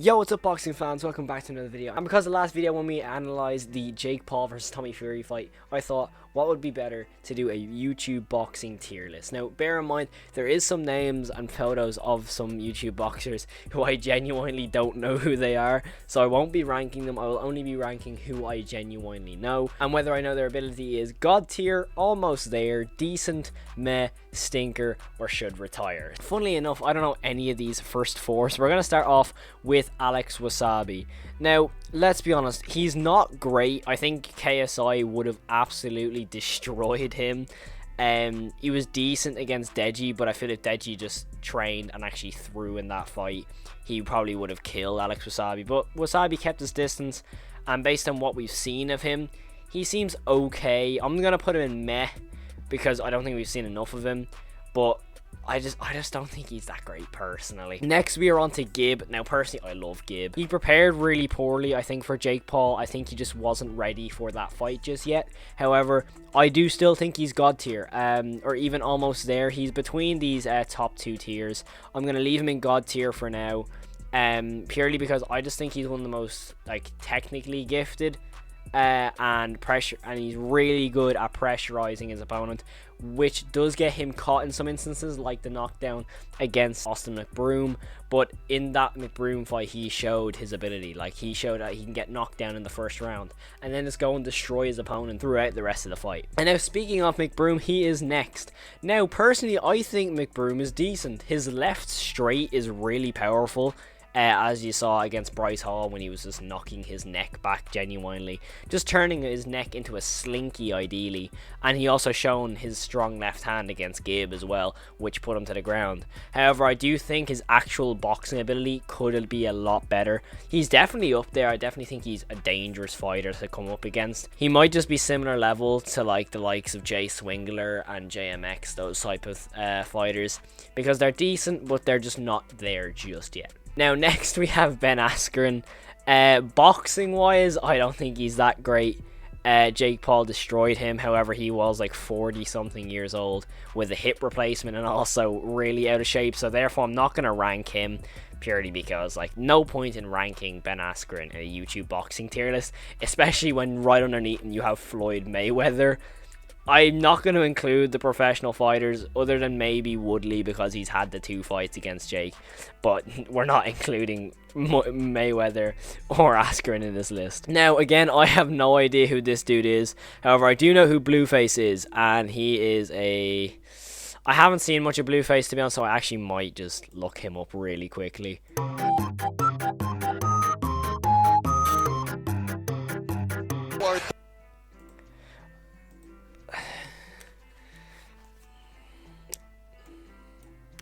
Yo, what's up, boxing fans? Welcome back to another video. And because the last video when we analysed the Jake Paul versus Tommy Fury fight, I thought what would be better to do a YouTube boxing tier list. Now, bear in mind, there is some names and photos of some YouTube boxers who I genuinely don't know who they are, so I won't be ranking them. I will only be ranking who I genuinely know, and whether I know their ability is god tier, almost there, decent, meh, stinker, or should retire. Funnily enough, I don't know any of these first four, so we're going to start off with Alex Wasabi. Now, let's be honest, he's not great. I think KSI would have absolutely destroyed him. He was decent against Deji, but I feel if Deji just trained and actually threw in that fight, he probably would have killed Alex Wasabi. But Wasabi kept his distance, and based on what we've seen of him, he seems okay. I'm going to put him in meh, because I don't think we've seen enough of him, but I just don't think he's that great personally. Next we are on to Gib. Now personally I love Gib. He prepared really poorly, I think, for Jake Paul. I think he just wasn't ready for that fight just yet. However, I do still think he's god tier, or even almost there. He's between these top two tiers. I'm gonna leave him in god tier for now, purely because I just think he's one of the most technically gifted, and he's really good at pressurizing his opponent, which does get him caught in some instances, like the knockdown against Austin McBroom. But in that McBroom fight, he showed his ability. He showed that he can get knocked down in the first round and then just go and destroy his opponent throughout the rest of the fight. And now, speaking of McBroom, he is next. Now personally, I think McBroom is decent. His left straight is really powerful, as you saw against Bryce Hall when he was just knocking his neck back genuinely, just turning his neck into a slinky ideally. And he also shown his strong left hand against Gib as well, which put him to the ground. However, I do think his actual boxing ability could be a lot better. He's definitely up there. I definitely think he's a dangerous fighter to come up against. He might just be similar level to the likes of Swingler and JMX, those type of fighters, because they're decent, but they're just not there just yet. Now, next we have Ben Askren. Boxing wise, I don't think he's that great. Jake Paul destroyed him. However, he was 40 something years old with a hip replacement and also really out of shape, so therefore I'm not going to rank him, purely because no point in ranking Ben Askren in a YouTube boxing tier list, especially when right underneath you have Floyd Mayweather. I'm not going to include the professional fighters other than maybe Woodley, because he's had the 2 fights against Jake, but we're not including Mayweather or Askren in this list. Now again, I have no idea who this dude is. However, I do know who Blueface is, and he is I haven't seen much of Blueface, to be honest, so I actually might just look him up really quickly.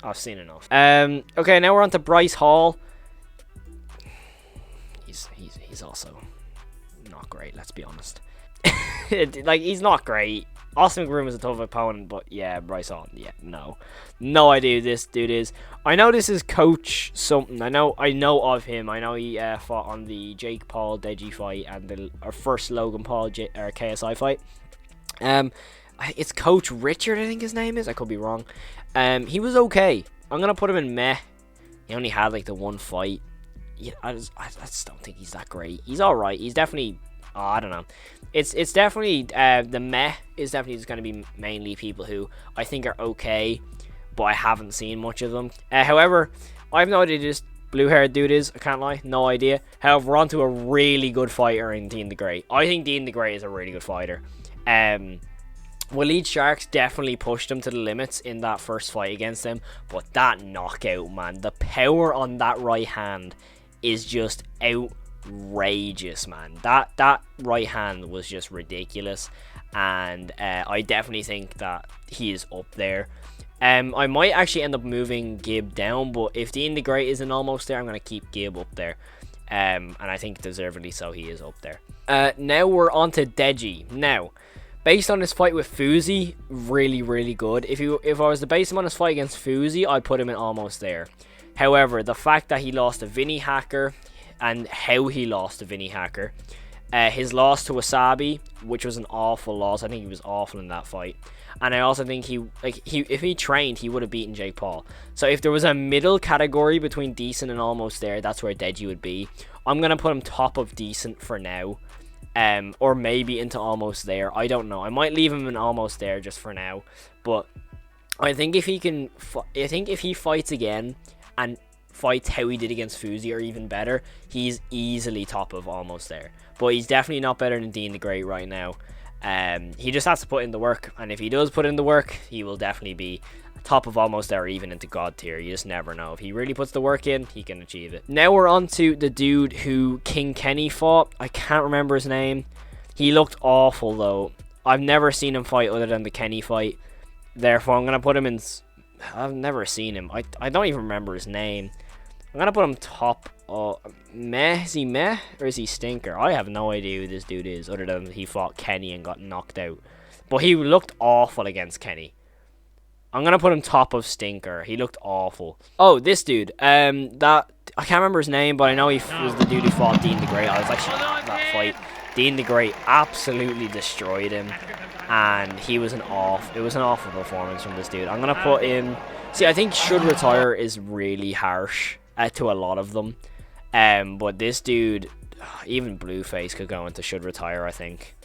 I've seen enough. Okay, now we're on to Bryce Hall. He's also not great, let's be honest. He's not great. Austin McBroom is a tough opponent, but yeah, Bryce Hall, yeah, no idea who this dude is. I know this is Coach something. I know of him. I know he fought on the Jake Paul Deji fight and the first Logan Paul KSI fight. It's Coach Richard, I think his name is. I could be wrong. He was okay. I'm gonna put him in meh. He only had the one fight. Yeah, I just don't think he's that great. He's all right. He's definitely. Oh, I don't know. It's definitely the meh is definitely just gonna be mainly people who I think are okay, but I haven't seen much of them. However, I have no idea who this blue-haired dude is. I can't lie, no idea. However, we're on to a really good fighter in Dean the Great. I think Dean the Great is a really good fighter. Waleed Sharks definitely pushed him to the limits in that first fight against him, but that knockout, man, the power on that right hand is just outrageous, man. That right hand was just ridiculous, and I definitely think that he is up there. I might actually end up moving Gib down, but if Dean the Great isn't almost there, I'm going to keep Gib up there. And I think deservedly so, he is up there. Now we're on to Deji. Now, based on his fight with Fousey, really good. If I was to base him on his fight against Fousey, I'd put him in almost there. However, the fact that he lost to Vinny Hacker and how he lost to Vinny Hacker, His loss to Wasabi, which was an awful loss. I think he was awful in that fight. And I also think if he trained, he would have beaten Jake Paul. So if there was a middle category between decent and almost there, that's where Deji would be. I'm going to put him top of decent for now. Or maybe into almost there. I don't know. I might leave him in almost there just for now. But I think if he fights again and fights how he did against Fousey or even better, he's easily top of almost there. But he's definitely not better than Dean the Great right now. He just has to put in the work, and if he does put in the work, he will definitely be top of almost there, or even into God tier. You just never know. If he really puts the work in, he can achieve it. Now we're on to the dude who King Kenny fought. I can't remember his name. He looked awful though. I've never seen him fight other than the Kenny fight. Therefore, I'm going to put him in... I've never seen him. I don't even remember his name. I'm going to put him top... Meh? Is he meh? Or is he stinker? I have no idea who this dude is, other than he fought Kenny and got knocked out. But he looked awful against Kenny. I'm going to put him top of stinker. He looked awful. Oh, this dude. I can't remember his name, but I know he was the dude who fought Dean the Great. I was actually at that fight. Dean the Great absolutely destroyed him. And it was an awful performance from this dude. I'm going to put him... See, I think should retire is really harsh to a lot of them. But this dude, even Blueface could go into should retire, I think.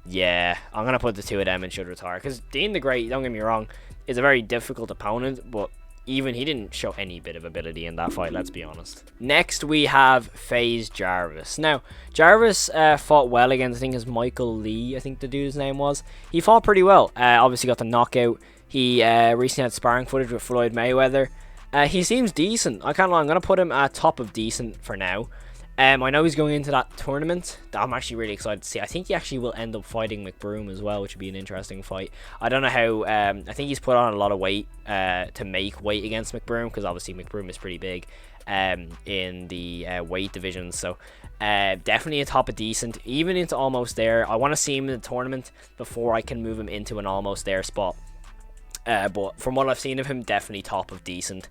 Yeah, I'm going to put the two of them in should retire. Because Dean the Great, don't get me wrong, is a very difficult opponent. But even he didn't show any bit of ability in that fight, let's be honest. Next, we have FaZe Jarvis. Now, Jarvis fought well against, I think it's Michael Lee, I think the dude's name was. He fought pretty well. Obviously got the knockout. He recently had sparring footage with Floyd Mayweather. He seems decent. I can't lie, I'm going to put him at top of decent for now. I know he's going into that tournament that I'm actually really excited to see. I think he actually will end up fighting McBroom as well, which would be an interesting fight. I don't know how... I think he's put on a lot of weight to make weight against McBroom, because obviously McBroom is pretty big in the weight division. So definitely a top of decent, even into almost there. I want to see him in the tournament before I can move him into an almost there spot. But from what I've seen of him, definitely top of decent.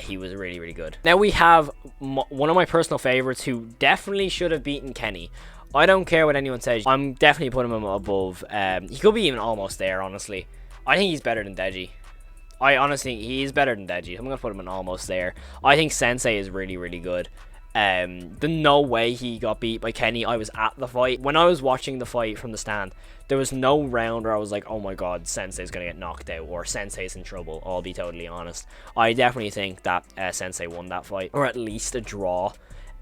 He was really, really good. Now we have one of my personal favorites who definitely should have beaten Kenny. I don't care what anyone says. I'm definitely putting him above. He could be even almost there, honestly. I think he's better than Deji. I honestly think he's better than Deji. I'm going to put him in almost there. I think Sensei is really, really good. There's no way he got beat by Kenny. I was at the fight. When I was watching the fight from the stand, there was no round where I was like, oh my god, Sensei's going to get knocked out, or Sensei's in trouble. I'll be totally honest. I definitely think that Sensei won that fight, or at least a draw.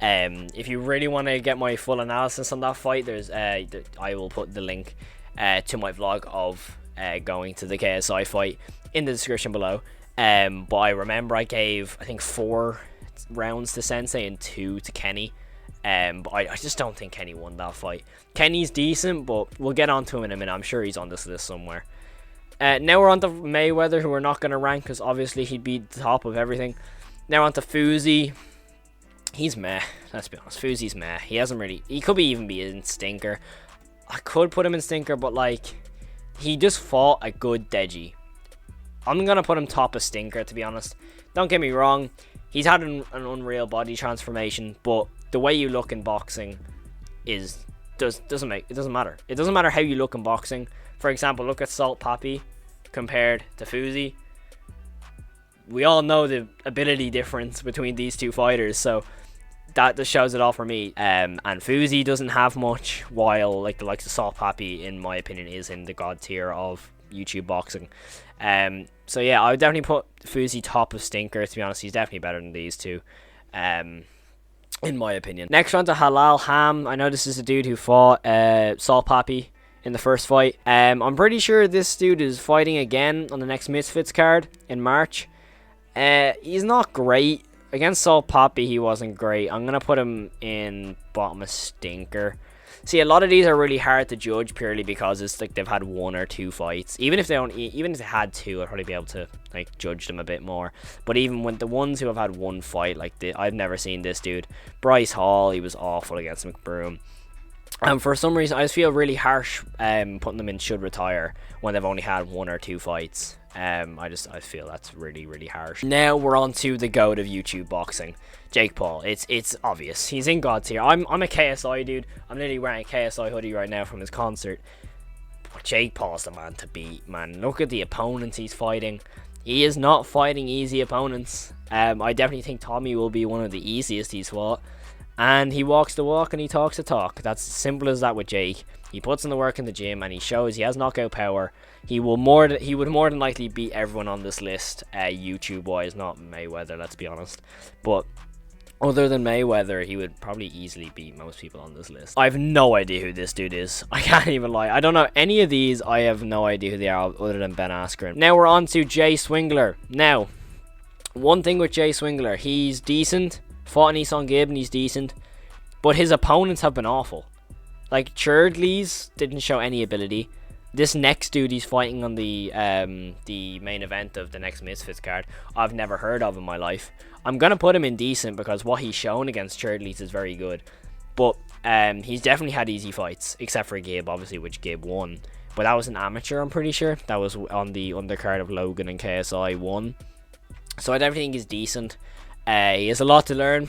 If you really want to get my full analysis on that fight, I will put the link to my vlog of going to the KSI fight in the description below. But I remember I gave, I think, 4 rounds to Sensei and 2 to Kenny. But I just don't think Kenny won that fight. Kenny's decent, but we'll get on to him in a minute. I'm sure he's on this list somewhere. Now we're on to Mayweather, who we're not going to rank because obviously he'd be the top of everything. Now on to Fousey. He's meh. Let's be honest. Fousey's meh. He hasn't really... He could even be in stinker. I could put him in stinker, but like... He just fought a good Deji. I'm going to put him top of stinker, to be honest. Don't get me wrong. He's had an unreal body transformation, but the way you look in boxing doesn't matter. It doesn't matter how you look in boxing. For example, look at Salt Papi compared to Fousey. We all know the ability difference between these two fighters, so that just shows it all for me. And Fousey doesn't have much, while like the likes of Salt Papi, in my opinion, is in the god tier of YouTube boxing. So yeah, I would definitely put Fousey top of stinker, to be honest. He's definitely better than these two, in my opinion. Next on to Halal Ham. I know this is a dude who fought Salt Papi in the first fight. I'm pretty sure this dude is fighting again on the next Misfits card in March. He's not great. Against Salt Papi, he wasn't great. I'm going to put him in bottom of stinker. See, a lot of these are really hard to judge purely because it's like they've had 1 or 2 fights. Even if they had 2, I'd probably be able to like judge them a bit more. But even when the ones who have had 1 fight, like I've never seen this dude. Bryce Hall, he was awful against McBroom. And for some reason, I just feel really harsh putting them in should retire when they've only had 1 or 2 fights. I feel that's really, really harsh. Now we're on to the GOAT of YouTube boxing, Jake Paul. It's obvious. He's in God tier. I'm a KSI dude. I'm literally wearing a KSI hoodie right now from his concert. But Jake Paul's the man to beat, man. Look at the opponents he's fighting. He is not fighting easy opponents. I definitely think Tommy will be one of the easiest he's fought. And he walks the walk and he talks the talk. That's simple as that with Jake. He puts in the work in the gym and he shows he has knockout power. He would more than likely beat everyone on this list, YouTube wise, not Mayweather, let's be honest. But other than Mayweather, he would probably easily beat most people on this list. I have no idea who this dude is. I can't even lie. I don't know any of these. I have no idea who they are other than Ben Askren. Now we're on to Jay Swingler. Now, one thing with Jay Swingler, he's decent. Fought in Nissan Gibb and he's decent. But his opponents have been awful. Like, Churdley's didn't show any ability. This next dude he's fighting on the main event of the next Misfits card, I've never heard of in my life. I'm going to put him in decent because what he's shown against Churdley's is very good. But he's definitely had easy fights, except for Gibb, obviously, which Gibb won. But that was an amateur, I'm pretty sure. That was on the undercard of Logan and KSI won. So I definitely think he's decent. He has a lot to learn,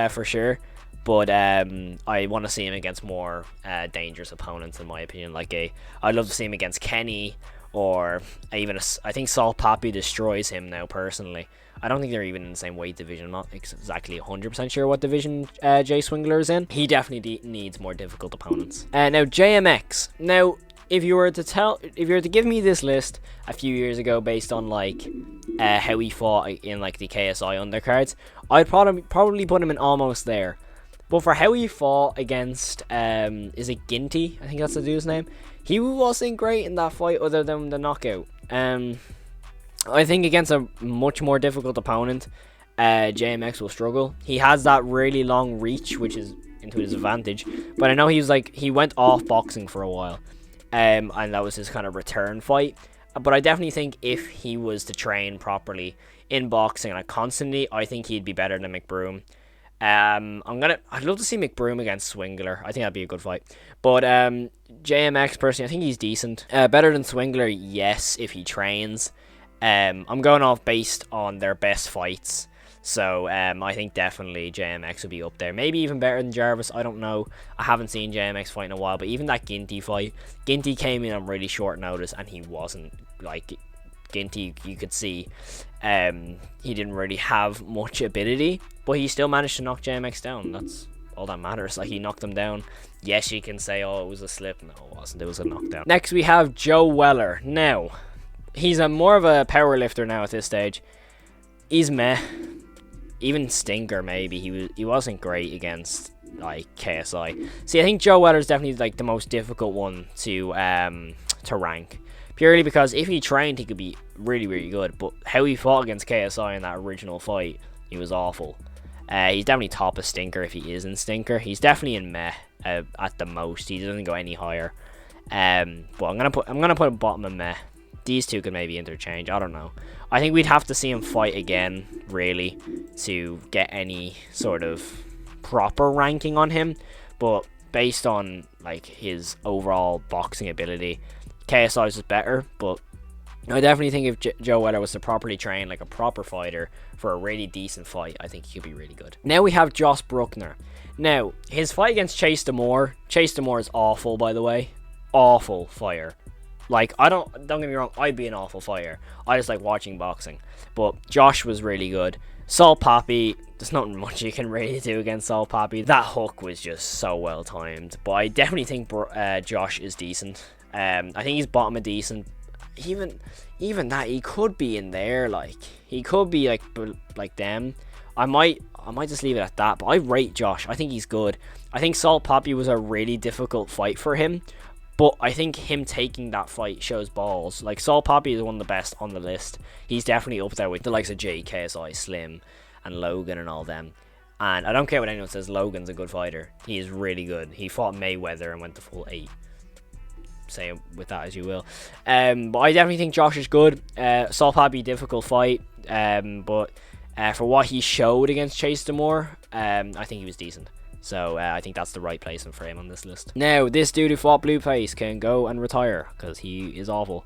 for sure. But I want to see him against more dangerous opponents, in my opinion. I'd love to see him against Kenny, or even I think Salt Papi destroys him now, personally. I don't think they're even in the same weight division. I'm not exactly 100% sure what division Jay Swingler is in. He definitely needs more difficult opponents. Now JMX. Now, if you were to give me this list a few years ago based on how he fought in the KSI undercards, I'd probably put him in almost there. But for how he fought against, is it Ginty? I think that's the dude's name. He wasn't great in that fight other than the knockout. I think against a much more difficult opponent, JMX will struggle. He has that really long reach, which is into his advantage. But I know he went off boxing for a while. And that was his kind of return fight. But I definitely think if he was to train properly in boxing constantly, I think he'd be better than McBroom. I'd love to see McBroom against Swingler. I think that'd be a good fight. But JMX personally, I think he's decent. Better than Swingler, yes, if he trains. I'm going off based on their best fights. So I think definitely JMX would be up there. Maybe even better than Jarvis. I don't know. I haven't seen JMX fight in a while. But even that Ginty fight, Ginty came in on really short notice and he wasn't Ginty. You could see he didn't really have much ability, but he still managed to knock JMX down. That's all that matters. He knocked him down. Yes, you can say, oh, it was a slip. No, it wasn't. It was a knockdown. Next, we have Joe Weller. Now, he's more of a power lifter now at this stage. He's meh. Even Stinker, maybe. He wasn't great against KSI. See, I think Joe Weller is definitely the most difficult one to rank. Purely because if he trained, he could be really, really good. But how he fought against KSI in that original fight, he was awful. He's definitely top of Stinker if he is in Stinker. He's definitely in meh at the most. He doesn't go any higher. But I'm gonna put him bottom of meh. These two could maybe interchange. I don't know. I think we'd have to see him fight again, really, to get any sort of proper ranking on him. But based on his overall boxing ability, KSI's is better, but I definitely think if Joe Weller was to properly train like a proper fighter for a really decent fight, I think he could be really good. Now we have Josh Brueckner. Now, his fight against Chase D'Amour is awful, by the way. Awful fighter. Don't get me wrong, I'd be an awful fighter. I just like watching boxing. But Josh was really good. Salt Papi, there's not much you can really do against Salt Papi. That hook was just so well timed. But I definitely think Josh is decent. I think he's bottom of decent. Even that, he could be in there. He could be like them. I might just leave it at that. But I rate Josh. I think he's good. I think Salt Papi was a really difficult fight for him. But I think him taking that fight shows balls. Salt Papi is one of the best on the list. He's definitely up there with the likes of J, KSI, Slim, and Logan and all them. And I don't care what anyone says, Logan's a good fighter. He is really good. He fought Mayweather and went the full 8. Say it with that as you will. But I definitely think Josh is good. Salt Papi, difficult fight. But for what he showed against Chase D'Amour, I think he was decent. So I think that's the right placement for him on this list. Now, this dude who fought Blueface can go and retire because he is awful.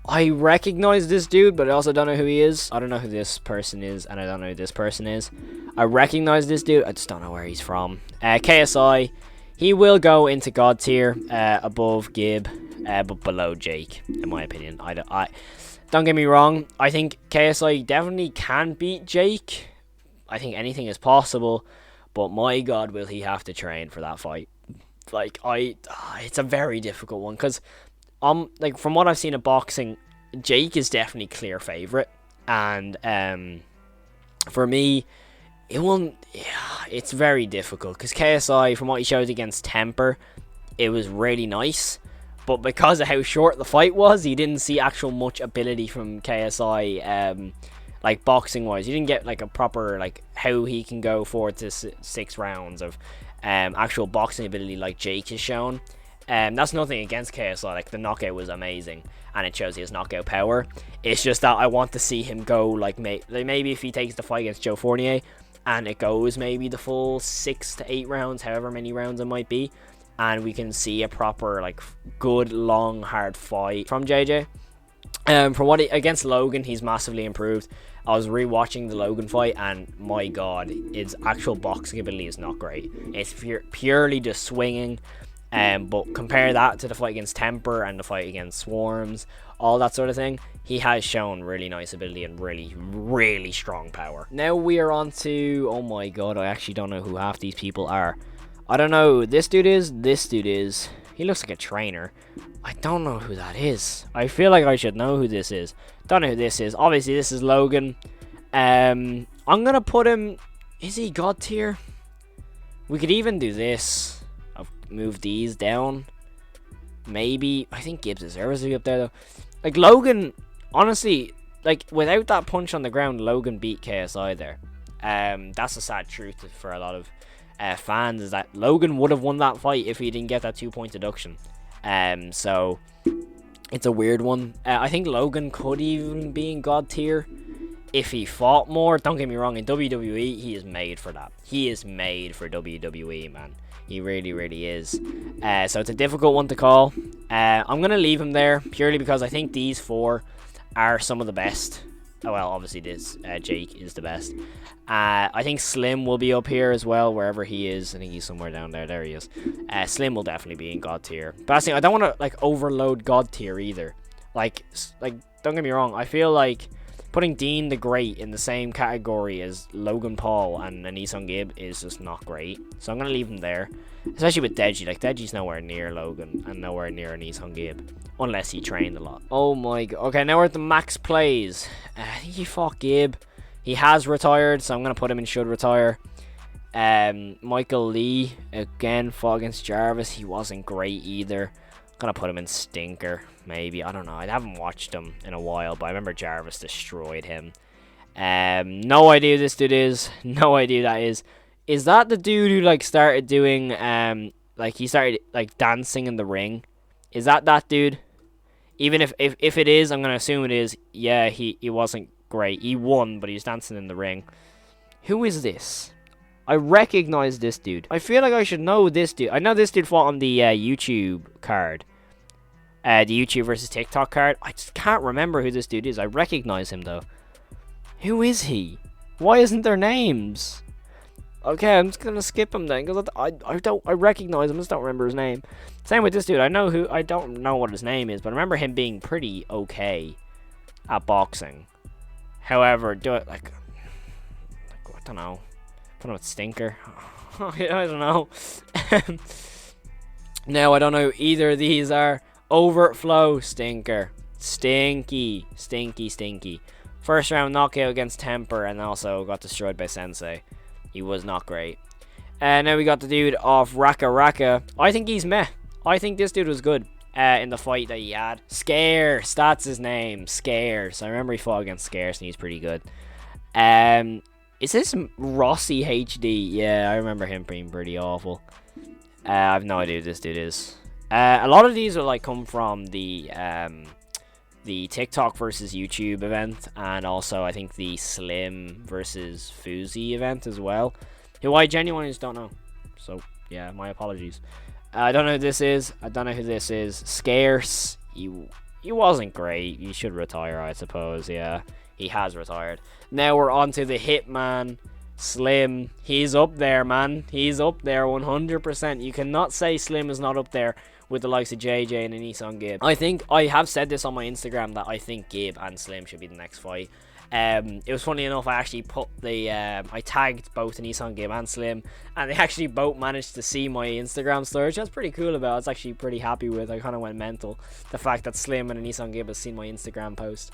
I recognize this dude, but I also don't know who he is. I don't know who this person is, and I don't know who this person is. I recognize this dude. I just don't know where he's from. KSI, he will go into God tier, above Gib, but below Jake, in my opinion. Don't get me wrong. I think KSI definitely can beat Jake. I think anything is possible. But my God, will he have to train for that fight? Like, it's a very difficult one. Because, like, from what I've seen of boxing, Jake is definitely clear favorite. And, for me, it's very difficult. Because KSI, from what he showed against Temper, it was really nice. But because of how short the fight was, you didn't see actual much ability from KSI, like boxing wise. You didn't get like a proper, like, how he can go 4 to 6 rounds of actual boxing ability like Jake has shown. That's nothing against KSI. Like, the knockout was amazing and it shows he has knockout power. It's just that I want to see him go like maybe if he takes the fight against Joe Fournier and it goes maybe the full 6 to 8 rounds, however many rounds it might be, and we can see a proper, like, good long hard fight from JJ. From what against Logan, he's massively improved. I was rewatching the Logan fight, and my God, his actual boxing ability is not great. It's purely just swinging. But compare that to the fight against Temper and the fight against Swarms, all that sort of thing. He has shown really nice ability and really, really strong power. Now we are on to, oh my God, I actually don't know who half these people are. I don't know who this dude is. He looks like a trainer. I don't know who that is. I feel like I should know who this is. Don't know who this is. Obviously, this is Logan. I'm going to put him... Is he God tier? We could even do this. I'll move these down. Maybe. I think Gibbs deserves to be up there, though. Like, Logan, honestly, like, without that punch on the ground, Logan beat KSI there. That's a sad truth for a lot of fans, is that Logan would have won that fight if he didn't get that 2-point deduction. So it's a weird one. I think Logan could even be in God tier if he fought more. Don't get me wrong, in WWE he is made for that. He is made for WWE, man. He really, really is. So it's a difficult one to call. I'm gonna leave him there purely because I think these 4 are some of the best. Oh, well, obviously this Jake is the best. I think Slim will be up here as well, wherever he is. I think he's somewhere down there. There he is. Slim will definitely be in God tier. But I don't want to, like, overload God tier either. Like, don't get me wrong. I feel like putting Dean the Great in the same category as Logan Paul and Nissan Gibb is just not great. So I'm going to leave him there. Especially with Deji. Like, Deji's nowhere near Logan and nowhere near Nissan Gibb. Unless he trained a lot. Oh my God. Okay, now we're at the max plays. I think he fought Gibb. He has retired, so I'm going to put him in should retire. Michael Lee, again, fought against Jarvis. He wasn't great either. I'm going to put him in stinker, maybe. I don't know. I haven't watched him in a while, but I remember Jarvis destroyed him. No idea who this dude is. No idea who that is. Is that the dude who, like, started doing, like, he started, like, dancing in the ring? Is that dude? Even if it is, I'm going to assume it is. Yeah, he wasn't great. He won, but he was dancing in the ring. Who is this? I recognize this dude. I feel like I should know this dude. I know this dude fought on the YouTube card. The YouTube versus TikTok card. I just can't remember who this dude is. I recognize him, though. Who is he? Why isn't there names? Okay, I'm just gonna skip him then, because I recognize him, I just don't remember his name. Same with this dude. I don't know what his name is, but I remember him being pretty okay at boxing. However, I don't know. Put him at stinker. I don't know. No, I don't know. Either of these are overflow stinker. Stinky. First round knockout against Temper, and also got destroyed by Sensei. He was not great. And now we got the dude off Raka. I think he's meh. I think this dude was good in the fight that he had. Scarce, that's his name. Scarce. I remember he fought against Scarce and he's pretty good. Is this Rossi HD? Yeah, I remember him being pretty awful. I have no idea who this dude is. A lot of these will, like, come from the TikTok versus YouTube event, and also I think the Slim versus Fousey event as well, who I genuinely just don't know. So yeah, my apologies. I don't know who this is. Scarce. He wasn't great. He should retire, I suppose. Yeah, he has retired. Now we're on to the Hitman, Slim. He's up there, man. He's up there 100%. You cannot say Slim is not up there with the likes of JJ and Nissan Gibb. I think I have said this on my Instagram that I think Gibb and Slim should be the next fight. It was funny enough, I actually put the I tagged both Nissan Gibb and Slim, and they actually both managed to see my Instagram story, which I was pretty cool about. I was actually pretty happy with. I kind of went mental, the fact that Slim and Nissan Gibb has seen my Instagram post.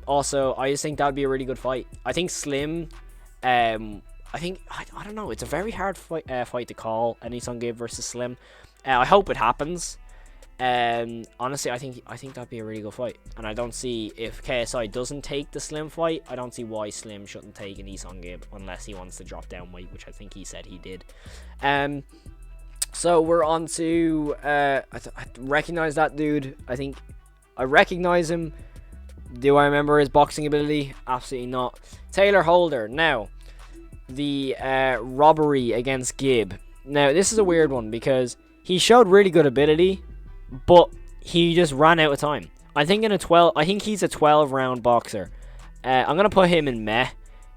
Also, I just think that would be a really good fight. I think Slim, I don't know, it's a very hard fight to call, Nissan Gibb versus Slim. I hope it happens. Honestly, I think that'd be a really good fight, and I don't see, if KSI doesn't take the Slim fight, I don't see why Slim shouldn't take an Nissan Gibb unless he wants to drop down weight, which I think he said he did. So we're on to I recognize that dude. I think I recognize him. Do I remember his boxing ability? Absolutely not. Taylor Holder. Now, the robbery against Gibb. Now, this is a weird one because he showed really good ability, but he just ran out of time. I think he's a 12-round boxer. I'm gonna put him in meh,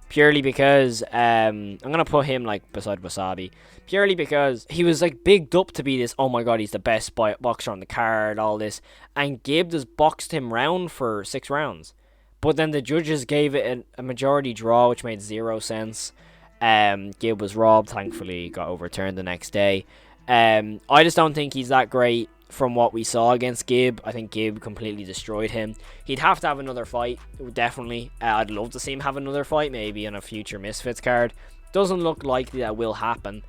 purely because I'm gonna put him like beside Wasabi, purely because he was like bigged up to be this. Oh my god, he's the best boxer on the card. All this, and Gibb just boxed him round for 6 rounds, but then the judges gave it a majority draw, which made 0 sense. Gibb was robbed. Thankfully, got overturned the next day. I just don't think he's that great. From what we saw against Gibb, I think Gibb completely destroyed him. He'd have to have another fight, definitely. I'd love to see him have another fight, maybe on a future Misfits card. Doesn't look likely that will happen,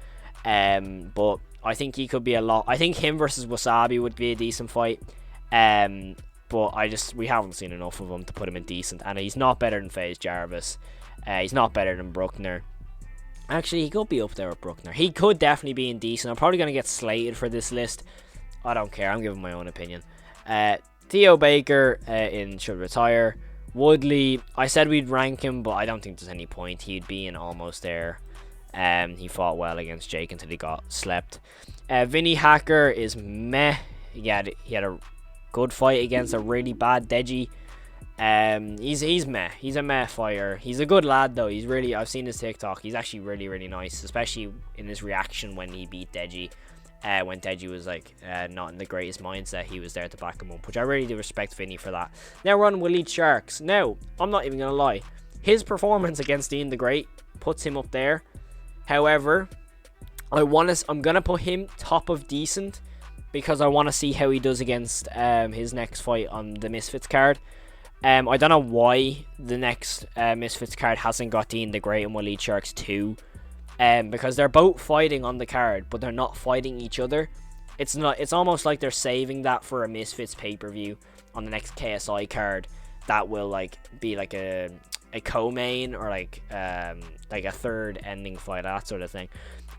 but I think he could be a lot. I think him versus Wasabi would be a decent fight, but we haven't seen enough of him to put him in decent, and he's not better than FaZe Jarvis. He's not better than Brueckner. Actually, he could be up there with Brueckner. He could definitely be in decent. I'm probably going to get slated for this list. I don't care. I'm giving my own opinion. Theo Baker should retire. Woodley, I said we'd rank him, but I don't think there's any point. He'd be in almost there. He fought well against Jake until he got slept. Vinny Hacker is meh. He had a good fight against a really bad Deji. He's meh. He's a meh fighter. He's a good lad though. I've seen his TikTok. He's actually really, really nice, especially in his reaction when he beat Deji. When Deji was like not in the greatest mindset, he was there to back him up, which I really do respect Vinny for that. Now we're on Waleed Sharks. Now, I'm not even gonna lie, his performance against Dean the Great puts him up there. However, I'm gonna put him top of decent because I want to see how he does against his next fight on the Misfits card. I don't know why the next Misfits card hasn't got Dean the Great and Waleed Sharks 2. Because they're both fighting on the card, but they're not fighting each other. It's almost like they're saving that for a Misfits pay-per-view on the next KSI card. That will like be like a co-main or like a third ending fight, that sort of thing.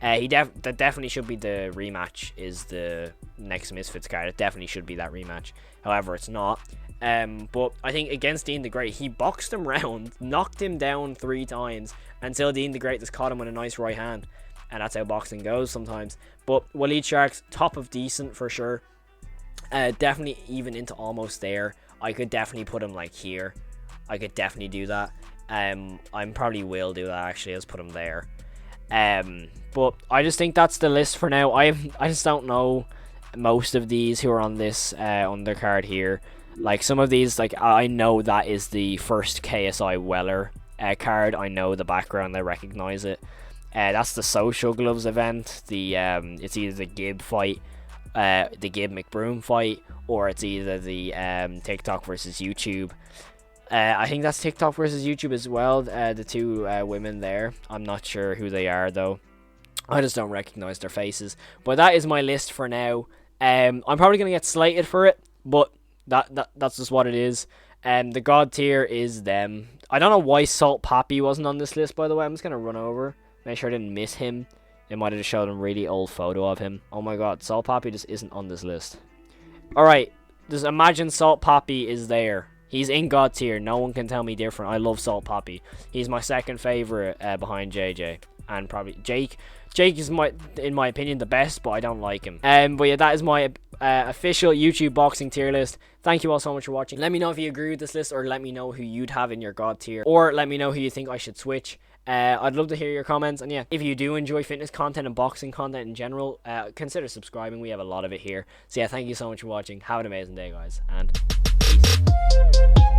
That definitely should be the rematch. Is the next Misfits card? It definitely should be that rematch. However, it's not. But I think against Dean the Great, he boxed him round, knocked him down 3 times until Dean the Great just caught him with a nice right hand, and that's how boxing goes sometimes. But Waleed Sharks, top of decent for sure. Definitely even into almost there. I could definitely put him like here. I could definitely do that. I probably will do that actually. Let's put him there. But I just think that's the list for now. I just don't know most of these who are on this undercard here. Like some of these, like I know that is the first KSI Weller card. I know the background. I recognize it. That's the Social Gloves event. It's either the Gibb fight, the Gibb McBroom fight, or it's either the TikTok versus YouTube. I think that's TikTok versus YouTube as well. The 2 women there. I'm not sure who they are though. I just don't recognize their faces. But that is my list for now. I'm probably gonna get slated for it, but that's just what it is. The God tier is them. I don't know why Salt Pappy wasn't on this list, by the way. I'm just gonna run over, make sure I didn't miss him. It might have just showed a really old photo of him. Oh my god, Salt Pappy just isn't on this list. Alright, just imagine Salt Pappy is there. He's in God tier. No one can tell me different. I love Salt Pappy. He's my second favorite behind JJ. And probably Jake. Jake is, in my opinion, the best, but I don't like him. But yeah, that is my official YouTube boxing tier list. Thank you all so much for watching. Let me know if you agree with this list, or let me know who you'd have in your God tier, or let me know who you think I should switch. I'd love to hear your comments, and yeah, if you do enjoy fitness content and boxing content in general, consider subscribing. We have a lot of it here. So yeah, thank you so much for watching. Have an amazing day, guys, and peace.